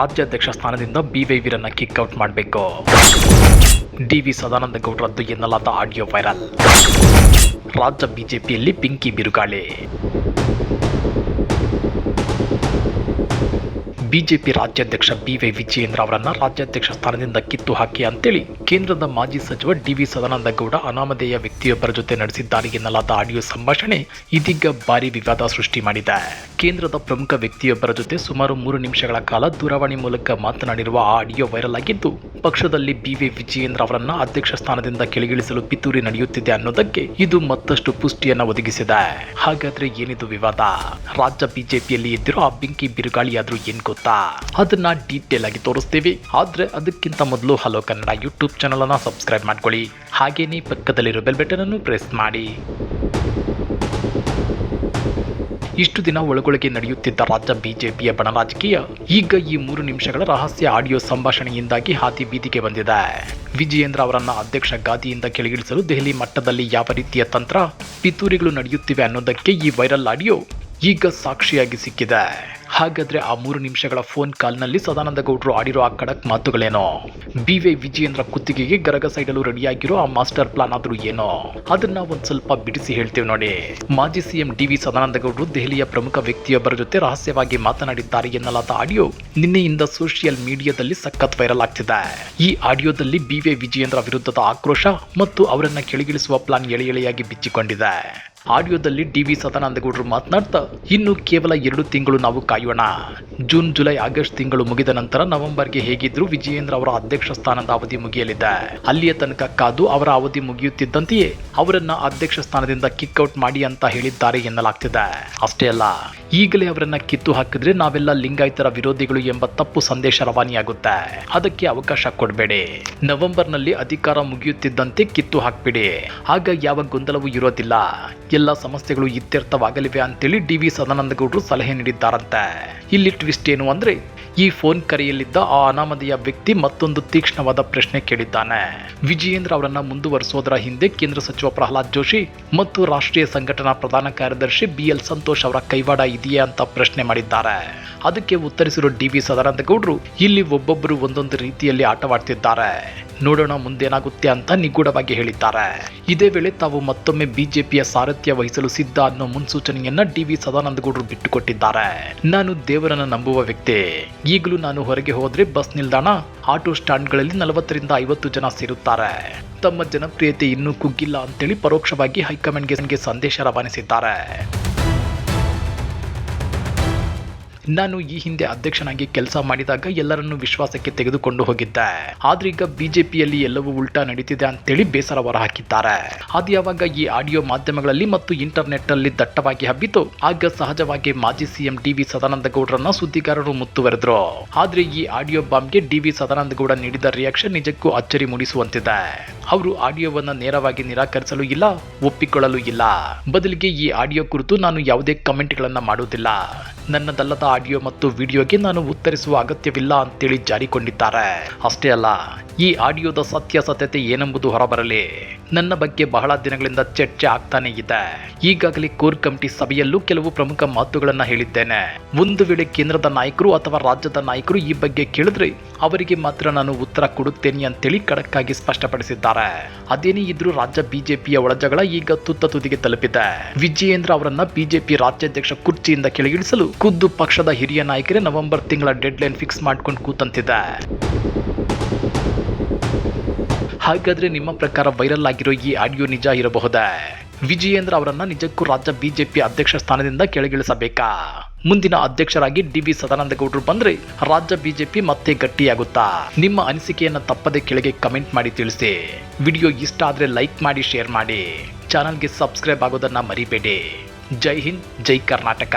ರಾಜ್ಯಾಧ್ಯಕ್ಷ ಸ್ಥಾನದಿಂದ B Y ವೀರನ್ನ kick out ಮಾಡಬೇಕು. ಡಿವಿ ಸದಾನಂದ ಗೌಡರದ್ದು ಎನ್ನಲಾದ ಆಡಿಯೋ ವೈರಲ್. ರಾಜ್ಯ ಬಿಜೆಪಿಯಲ್ಲಿ ಬೆಂಕಿ ಬಿರುಗಾಳಿ. ಬಿಜೆಪಿ ರಾಜ್ಯಾಧ್ಯಕ್ಷ ಬಿವೈ ವಿಜಯೇಂದ್ರ ಅವರನ್ನ ರಾಜ್ಯಾಧ್ಯಕ್ಷ ಸ್ಥಾನದಿಂದ ಕಿತ್ತು ಹಾಕಿ ಅಂತೇಳಿ ಕೇಂದ್ರದ ಮಾಜಿ ಸಚಿವ ಡಿವಿ ಸದಾನಂದ ಗೌಡ ಅನಾಮಧೇಯ ವ್ಯಕ್ತಿಯೊಬ್ಬರ ಜೊತೆ ನಡೆಸಿದ್ದಾರೆ ಎನ್ನಲಾದ ಆಡಿಯೋ ಸಂಭಾಷಣೆ ಇದೀಗ ಭಾರಿ ವಿವಾದ ಸೃಷ್ಟಿ ಮಾಡಿದೆ. ಕೇಂದ್ರದ ಪ್ರಮುಖ ವ್ಯಕ್ತಿಯೊಬ್ಬರ ಜೊತೆ ಸುಮಾರು 3 ನಿಮಿಷಗಳ ಕಾಲ ದೂರವಾಣಿ ಮೂಲಕ ಮಾತನಾಡಿರುವ ಆ ಆಡಿಯೋ ವೈರಲ್ ಆಗಿದ್ದು, ಪಕ್ಷದಲ್ಲಿ ಬಿವೈ ವಿಜಯೇಂದ್ರ ಅವರನ್ನ ಅಧ್ಯಕ್ಷ ಸ್ಥಾನದಿಂದ ಕೆಳಗಿಳಿಸಲು ಪಿತೂರಿ ನಡೆಯುತ್ತಿದೆ ಅನ್ನೋದಕ್ಕೆ ಇದು ಮತ್ತಷ್ಟು ಪುಷ್ಟಿಯನ್ನು ಒದಗಿಸಿದೆ. ಹಾಗಾದ್ರೆ ಏನಿದು ವಿವಾದ? ರಾಜ್ಯ ಬಿಜೆಪಿಯಲ್ಲಿ ಎದ್ದಿರೋ ಆ ಬೆಂಕಿ ಬಿರುಗಾಳಿಯಾದ್ರೂ ಏನ್ ಗೊತ್ತಾ? ಅದನ್ನ ಡೀಟೇಲ್ ಆಗಿ ತೋರಿಸ್ತೀವಿ. ಆದ್ರೆ ಅದಕ್ಕಿಂತ ಮೊದಲು ಹಲೋ ಕನ್ನಡ ಯೂಟ್ಯೂಬ್ ಚಾನಲ್ ಅನ್ನ ಸಬ್ಸ್ಕ್ರೈಬ್ ಮಾಡ್ಕೊಳ್ಳಿ. ಹಾಗೇನೇ ಪಕ್ಕದಲ್ಲಿರೋ ಬೆಲ್ ಬಟನ್ ಅನ್ನು ಪ್ರೆಸ್ ಮಾಡಿ. ಇಷ್ಟು ದಿನ ಒಳಗೊಳಗೆ ನಡೆಯುತ್ತಿದ್ದ ರಾಜ್ಯ ಬಿಜೆಪಿಯ ಬಣ ರಾಜಕೀಯ ಈಗ ಈ 3 ನಿಮಿಷಗಳ ರಹಸ್ಯ ಆಡಿಯೋ ಸಂಭಾಷಣೆಯಿಂದಾಗಿ ಹಾದಿ ಬೀದಿಗೆ ಬಂದಿದೆ. ವಿಜಯೇಂದ್ರ ಅವರನ್ನ ಅಧ್ಯಕ್ಷ ಗಾದಿಯಿಂದ ಕೆಳಗಿಳಿಸಲು ದೆಹಲಿ ಮಟ್ಟದಲ್ಲಿ ಯಾವ ರೀತಿಯ ತಂತ್ರ ಪಿತೂರಿಗಳು ನಡೆಯುತ್ತಿವೆ ಅನ್ನೋದಕ್ಕೆ ಈ ವೈರಲ್ ಆಡಿಯೋ ಈಗ ಸಾಕ್ಷಿಯಾಗಿ ಸಿಕ್ಕಿದೆ. ಹಾಗಾದ್ರೆ ಆ 3 ನಿಮಿಷಗಳ ಫೋನ್ ಕಾಲ್ನಲ್ಲಿ ಸದಾನಂದ ಗೌಡರು ಆಡಿರೋ ಆ ಖಡಕ್ ಮಾತುಗಳೇನೋ? ಬಿವೈ ವಿಜಯೇಂದ್ರ ಕುತ್ತಿಗೆಗೆ ಗರಗ ಸೈಡಲು ರೆಡಿಯಾಗಿರೋ ಆ ಮಾಸ್ಟರ್ ಪ್ಲಾನ್ ಆದ್ರೂ ಏನೋ? ಅದನ್ನ ಒಂದ್ ಸ್ವಲ್ಪ ಬಿಡಿಸಿ ಹೇಳ್ತೇವೆ ನೋಡಿ. ಮಾಜಿ ಸಿಎಂ ಡಿವಿ ಸದಾನಂದ ಗೌಡರು ದೆಹಲಿಯ ಪ್ರಮುಖ ವ್ಯಕ್ತಿಯೊಬ್ಬರ ಜೊತೆ ರಹಸ್ಯವಾಗಿ ಮಾತನಾಡಿದ್ದಾರೆ ಎನ್ನಲಾದ ಆಡಿಯೋ ನಿನ್ನೆಯಿಂದ ಸೋಷಿಯಲ್ ಮೀಡಿಯಾದಲ್ಲಿ ಸಖತ್ ವೈರಲ್ ಆಗ್ತಿದೆ. ಈ ಆಡಿಯೋದಲ್ಲಿ ಬಿವೈ ವಿಜಯೇಂದ್ರ ವಿರುದ್ಧದ ಆಕ್ರೋಶ ಮತ್ತು ಅವರನ್ನ ಕೆಳಗಿಳಿಸುವ ಪ್ಲಾನ್ ಎಳೆ ಎಳೆಯಾಗಿ ಬಿಚ್ಚಿಕೊಂಡಿದೆ. ಆಡಿಯೋದಲ್ಲಿ ಡಿವಿ ಸದಾನಂದ ಗೌಡರು ಮಾತನಾಡ್ತಾ, ಇನ್ನು ಕೇವಲ 2 ತಿಂಗಳು ನಾವು ಕಾಯೋಣ. ಜೂನ್, ಜುಲೈ, ಆಗಸ್ಟ್ ತಿಂಗಳು ಮುಗಿದ ನಂತರ ನವೆಂಬರ್ಗೆ ಹೇಗಿದ್ರು ವಿಜಯೇಂದ್ರ ಅವರ ಅಧ್ಯಕ್ಷ ಸ್ಥಾನದ ಅವಧಿ ಮುಗಿಯಲಿದೆ. ಅಲ್ಲಿಯ ತನಕ ಕಾದು ಅವರ ಅವಧಿ ಮುಗಿಯುತ್ತಿದ್ದಂತೆಯೇ ಅವರನ್ನ ಅಧ್ಯಕ್ಷ ಸ್ಥಾನದಿಂದ ಕಿಕ್ಔಟ್ ಮಾಡಿ ಅಂತ ಹೇಳಿದ್ದಾರೆ ಎನ್ನಲಾಗ್ತಿದೆ. ಅಷ್ಟೇ ಅಲ್ಲ, ಈಗಲೇ ಅವರನ್ನ ಕಿತ್ತು ಹಾಕಿದ್ರೆ ನಾವೆಲ್ಲ ಲಿಂಗಾಯತರ ವಿರೋಧಿಗಳು ಎಂಬ ತಪ್ಪು ಸಂದೇಶ ರವಾನಿಯಾಗುತ್ತೆ. ಅದಕ್ಕೆ ಅವಕಾಶ ಕೊಡಬೇಡಿ. ನವೆಂಬರ್ನಲ್ಲಿ ಅಧಿಕಾರ ಮುಗಿಯುತ್ತಿದ್ದಂತೆ ಕಿತ್ತು ಹಾಕ್ಬಿಡಿ. ಆಗ ಯಾವ ಗೊಂದಲವೂ ಇರೋದಿಲ್ಲ. ಎಲ್ಲ ಸಮಸ್ಯೆಗಳು ಇತ್ಯರ್ಥವಾಗಲಿವೆ ಅಂತೇಳಿ ಡಿವಿ ಸದಾನಂದ ಗೌಡರು ಸಲಹೆ ನೀಡಿದ್ದಾರಂತೆ. ಇಲ್ಲಿ ಟ್ವಿಸ್ಟ್ ಏನು ಅಂದ್ರೆ, ಈ ಫೋನ್ ಕರೆಯಲ್ಲಿದ್ದ ಆ ಅನಾಮಧೇಯ ವ್ಯಕ್ತಿ ಮತ್ತೊಂದು ತೀಕ್ಷ್ಣವಾದ ಪ್ರಶ್ನೆ ಕೇಳಿದ್ದಾನೆ. ವಿಜಯೇಂದ್ರ ಅವರನ್ನ ಮುಂದುವರಿಸೋದರ ಹಿಂದೆ ಕೇಂದ್ರ ಸಚಿವ ಪ್ರಹ್ಲಾದ್ ಜೋಶಿ ಮತ್ತು ರಾಷ್ಟ್ರೀಯ ಸಂಘಟನಾ ಪ್ರಧಾನ ಕಾರ್ಯದರ್ಶಿ BL ಸಂತೋಷ್ ಅವರ ಕೈವಾಡ ಇದೆಯಾ ಅಂತ ಪ್ರಶ್ನೆ ಮಾಡಿದ್ದಾರೆ. ಅದಕ್ಕೆ ಉತ್ತರಿಸಿರೋ ಡಿವಿ ಸದಾನಂದ ಗೌಡರು, ಇಲ್ಲಿ ಒಬ್ಬೊಬ್ಬರು ಒಂದೊಂದು ರೀತಿಯಲ್ಲಿ ಆಟವಾಡ್ತಿದ್ದಾರೆ, ನೋಡೋಣ ಮುಂದೇನಾಗುತ್ತೆ ಅಂತ ನಿಗೂಢವಾಗಿ ಹೇಳಿದ್ದಾರೆ. ಇದೇ ವೇಳೆ ತಾವು ಮತ್ತೊಮ್ಮೆ ಬಿಜೆಪಿಯ ಸಾರಥ್ಯ ವಹಿಸಲು ಸಿದ್ಧ ಅನ್ನೋ ಮುನ್ಸೂಚನೆಯನ್ನ ಡಿವಿ ಸದಾನಂದ ಗೌಡರು ಬಿಟ್ಟುಕೊಟ್ಟಿದ್ದಾರೆ. ನಾನು ದೇವರನ್ನ ನಂಬುವ ವ್ಯಕ್ತಿ. ಈಗಲೂ ನಾನು ಹೊರಗೆ ಹೋದ್ರೆ ಬಸ್ ನಿಲ್ದಾಣ, ಆಟೋ ಸ್ಟ್ಯಾಂಡ್ಗಳಲ್ಲಿ 40 ರಿಂದ 50 ಜನ ಸೇರುತ್ತಾರೆ. ತಮ್ಮ ಜನಪ್ರಿಯತೆ ಇನ್ನೂ ಕುಗ್ಗಿಲ್ಲ ಅಂತೇಳಿ ಪರೋಕ್ಷವಾಗಿ ಹೈಕಮಾಂಡ್ಗೆ ಸಂದೇಶ ರವಾನಿಸಿದ್ದಾರೆ. ನಾನು ಈ ಹಿಂದೆ ಅಧ್ಯಕ್ಷನಾಗಿ ಕೆಲಸ ಮಾಡಿದಾಗ ಎಲ್ಲರನ್ನೂ ವಿಶ್ವಾಸಕ್ಕೆ ತೆಗೆದುಕೊಂಡು ಹೋಗಿದ್ದೆ. ಆದ್ರೆ ಈಗ ಬಿಜೆಪಿಯಲ್ಲಿ ಎಲ್ಲವೂ ಉಲ್ಟಾ ನಡೀತಿದೆ ಅಂತೇಳಿ ಬೇಸರ ಹೊರಹಾಕಿದ್ದಾರೆ. ಅದು ಯಾವಾಗ ಈ ಆಡಿಯೋ ಮಾಧ್ಯಮಗಳಲ್ಲಿ ಮತ್ತು ಇಂಟರ್ನೆಟ್ ಅಲ್ಲಿ ದಟ್ಟವಾಗಿ ಹಬ್ಬಿತು, ಆಗ ಸಹಜವಾಗಿ ಮಾಜಿ ಸಿಎಂ ಡಿವಿ ಸದಾನಂದ ಗೌಡರನ್ನ ಸುದ್ದಿಗಾರರು ಮುತ್ತುವರೆದ್ರು. ಆದ್ರೆ ಈ ಆಡಿಯೋ ಬಾಂಬ್ಗೆ ಡಿವಿ ಸದಾನಂದ ಗೌಡ ನೀಡಿದ ರಿಯಾಕ್ಷನ್ ನಿಜಕ್ಕೂ ಅಚ್ಚರಿ ಮೂಡಿಸುವಂತಿದೆ. ಅವರು ಆಡಿಯೋವನ್ನ ನೇರವಾಗಿ ನಿರಾಕರಿಸಲು ಇಲ್ಲ, ಒಪ್ಪಿಕೊಳ್ಳಲು ಇಲ್ಲ. ಬದಲಿಗೆ ಈ ಆಡಿಯೋ ಕುರಿತು ನಾನು ಯಾವುದೇ ಕಮೆಂಟ್ಗಳನ್ನ ಮಾಡುವುದಿಲ್ಲ, ನನ್ನದಲ್ಲದ ಆಡಿಯೋ ಮತ್ತು ವಿಡಿಯೋಗೆ ನಾನು ಉತ್ತರಿಸುವ ಅಗತ್ಯವಿಲ್ಲ ಅಂತೇಳಿ ಜಾರಿಕೊಂಡಿದ್ದಾರೆ. ಅಷ್ಟೇ ಅಲ್ಲ, ಈ ಆಡಿಯೋದ ಸತ್ಯಾಸತ್ಯತೆ ಏನೆಂಬುದು ಹೊರಬರಲಿ. ನನ್ನ ಬಗ್ಗೆ ಬಹಳ ದಿನಗಳಿಂದ ಚರ್ಚೆ ಆಗ್ತಾನೆ ಇದೆ. ಈಗಾಗಲೇ ಕೋರ್ ಕಮಿಟಿ ಸಭೆಯಲ್ಲೂ ಕೆಲವು ಪ್ರಮುಖ ಮಾತುಗಳನ್ನ ಹೇಳಿದ್ದೇನೆ. ಒಂದು ವೇಳೆ ಕೇಂದ್ರದ ನಾಯಕರು ಅಥವಾ ರಾಜ್ಯದ ನಾಯಕರು ಈ ಬಗ್ಗೆ ಕೇಳಿದ್ರೆ ಅವರಿಗೆ ಮಾತ್ರ ನಾನು ಉತ್ತರ ಕೊಡುತ್ತೇನೆ ಅಂತೇಳಿ ಖಡಕ್ ಆಗಿ ಸ್ಪಷ್ಟಪಡಿಸಿದ್ದಾರೆ. ಅದೇನೇ ಇದ್ರೂ ರಾಜ್ಯ ಬಿಜೆಪಿಯ ಒಳಜಗಳ ಈಗ ತುತ್ತ ತುದಿಗೆ ತಲುಪಿದೆ. ವಿಜಯೇಂದ್ರ ಅವರನ್ನ ಬಿಜೆಪಿ ರಾಜ್ಯಾಧ್ಯಕ್ಷ ಕುರ್ಚಿಯಿಂದ ಕೆಳಗಿಳಿಸಲು ಖುದ್ದು ಪಕ್ಷದ ಹಿರಿಯ ನಾಯಕರೇ ನವೆಂಬರ್ ತಿಂಗಳ ಡೆಡ್ಲೈನ್ ಫಿಕ್ಸ್ ಮಾಡ್ಕೊಂಡು ಕೂತಂತಿದೆ. ಹಾಗಾದ್ರೆ ನಿಮ್ಮ ಪ್ರಕಾರ ವೈರಲ್ ಆಗಿರೋ ಈ ಆಡಿಯೋ ನಿಜ ಇರಬಹುದೇ? ವಿಜಯೇಂದ್ರ ಅವರನ್ನ ನಿಜಕ್ಕೂ ರಾಜ್ಯ ಬಿಜೆಪಿ ಅಧ್ಯಕ್ಷ ಸ್ಥಾನದಿಂದ ಕೆಳಗಿಳಿಸಬೇಕಾ? ಮುಂದಿನ ಅಧ್ಯಕ್ಷರಾಗಿ ಡಿವಿ ಸದಾನಂದ ಗೌಡರು ಬಂದ್ರೆ ರಾಜ್ಯ ಬಿಜೆಪಿ ಮತ್ತೆ ಗಟ್ಟಿಯಾಗುತ್ತಾ? ನಿಮ್ಮ ಅನಿಸಿಕೆಯನ್ನ ತಪ್ಪದೆ ಕೆಳಗೆ ಕಮೆಂಟ್ ಮಾಡಿ ತಿಳಿಸಿ. ವಿಡಿಯೋ ಇಷ್ಟ ಆದ್ರೆ ಲೈಕ್ ಮಾಡಿ, ಶೇರ್ ಮಾಡಿ, ಚಾನಲ್ಗೆ ಸಬ್ಸ್ಕ್ರೈಬ್ ಆಗೋದನ್ನ ಮರಿಬೇಡಿ. ಜೈ ಹಿಂದ್, ಜೈ ಕರ್ನಾಟಕ.